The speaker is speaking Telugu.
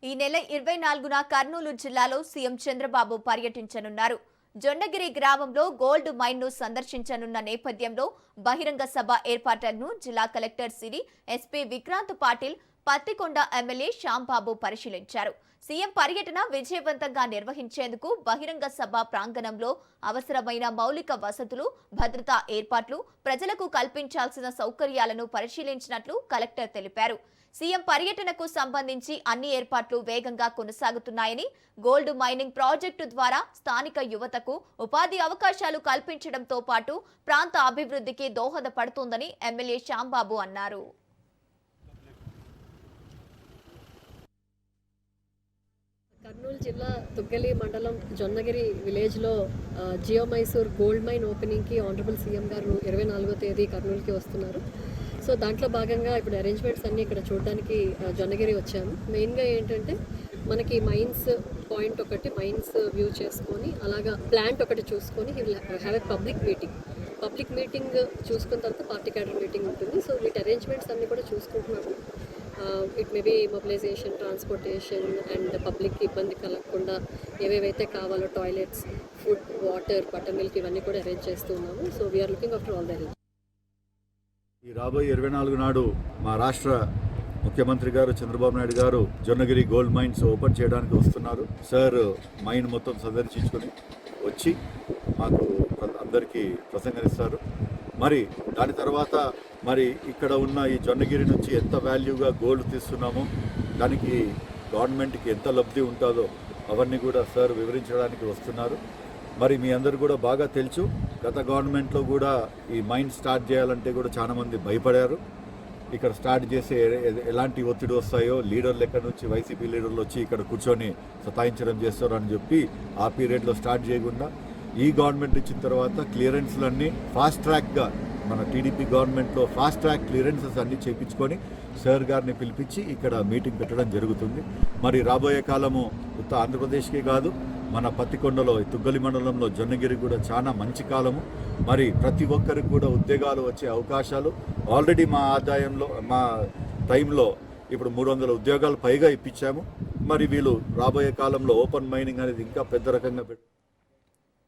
ఈ నెల 24న కర్నూలు జిల్లాలో సీఎం చంద్రబాబు పర్యటించనున్నారు. జొన్నగిరి గ్రామంలో గోల్డ్ మైన్ ను సందర్శించనున్న నేపథ్యంలో బహిరంగ సభ ఏర్పాట్లను జిల్లా కలెక్టర్ సిరి ఎస్పీ విక్రాంత్ పాటిల్, పత్తికొండ ఎమ్మెల్యే శ్యాంబాబు పరిశీలించారు. సీఎం పర్యటన విజయవంతంగా నిర్వహించేందుకు బహిరంగ సభ ప్రాంగణంలో అవసరమైన మౌలిక వసతులు, భద్రతా ఏర్పాట్లు, ప్రజలకు కల్పించాల్సిన సౌకర్యాలను పరిశీలించినట్లు కలెక్టర్ తెలిపారు. సీఎం పర్యటనకు సంబంధించి అన్ని ఏర్పాట్లు వేగంగా కొనసాగుతున్నాయని, గోల్డ్ మైనింగ్ ప్రాజెక్టు ద్వారా స్థానిక యువతకు ఉపాధి అవకాశాలు కల్పించడంతో పాటు ప్రాంత అభివృద్ధికి దోహదపడుతుందని ఎమ్మెల్యే శ్యాంబాబు అన్నారు. కర్నూలు జిల్లా తుగ్గలి మండలం జొన్నగిరి విలేజ్లో జియో మైసూర్ గోల్డ్ మైన్ ఓపెనింగ్కి ఆనరబుల్ సీఎం గారు 24వ తేదీ కర్నూలుకి వస్తున్నారు. సో దాంట్లో భాగంగా ఇప్పుడు అరేంజ్మెంట్స్ అన్నీ ఇక్కడ చూడడానికి జొన్నగిరి వచ్చాము. మెయిన్గా ఏంటంటే మనకి మైన్స్ పాయింట్ ఒకటి, మైన్స్ వ్యూ చేసుకొని అలాగా ప్లాంట్ ఒకటి చూసుకొని హ్యావ్ ఎ పబ్లిక్ మీటింగ్ చూసుకున్న తర్వాత పార్టీ క్యాడర్ మీటింగ్ ఉంటుంది. సో వీటి అరేంజ్మెంట్స్ అన్నీ కూడా చూసుకుంటున్నాము. It may be mobilization, transportation and పబ్లిక్కి ఇబ్బంది కలగకుండా ఏవేవైతే కావాలో toilets, food, water, butter milk ఇవన్నీ కూడా అరేంజ్ చేస్తూ ఉన్నాము. So we are looking after all the arrange. ఈ రాబోయే 24 నాడు మా రాష్ట్ర ముఖ్యమంత్రి గారు చంద్రబాబు నాయుడు గారు జొన్నగిరి గోల్డ్ మైన్స్ ఓపెన్ చేయడానికి వస్తున్నారు. సార్ మైన్ మొత్తం సందర్శించుకొని వచ్చి మాకు అందరికీ ప్రసంగిస్తారు. మరి దాని తర్వాత మరి ఇక్కడ ఉన్న ఈ జొన్నగిరి నుంచి ఎంత వాల్యూగా గోల్డ్ తీస్తున్నామో, దానికి గవర్నమెంట్కి ఎంత లబ్ధి ఉంటుందో అవన్నీ కూడా సార్ వివరించడానికి వస్తున్నారు. మరి మీ అందరు కూడా బాగా తెలుసు, గత గవర్నమెంట్లో కూడా ఈ మైన్ స్టార్ట్ చేయాలంటే కూడా చాలామంది భయపడారు. ఇక్కడ స్టార్ట్ చేసే ఎలాంటి ఒత్తిడి వస్తాయో, లీడర్లు ఎక్కడి నుంచి వైసీపీ లీడర్లు వచ్చి ఇక్కడ కూర్చొని సతాయించడం చేస్తారు అని చెప్పి ఆ పీరియడ్లో స్టార్ట్ చేయకుండా ఈ గవర్నమెంట్ ఇచ్చిన తర్వాత క్లియరెన్స్లన్నీ ఫాస్ట్ ట్రాక్గా మన టీడీపీ గవర్నమెంట్లో ఫాస్ట్ ట్రాక్ క్లియరెన్సెస్ అన్నీ చేయించుకొని సార్ గారిని పిలిపించి ఇక్కడ మీటింగ్ పెట్టడం జరుగుతుంది. మరి రాబోయే కాలము ఉత్త ఆంధ్రప్రదేశ్కే కాదు, మన పత్తికొండలో తుగ్గలి మండలంలో జొన్నగిరి కూడా చాలా మంచి కాలము. మరి ప్రతి ఒక్కరికి కూడా ఉద్యోగాలు వచ్చే అవకాశాలు ఆల్రెడీ మా ఆదాయంలో మా టైంలో ఇప్పుడు 300 ఉద్యోగాలు పైగా ఇప్పించాము. మరి వీళ్ళు రాబోయే కాలంలో ఓపెన్ మైనింగ్ అనేది ఇంకా పెద్ద రకంగా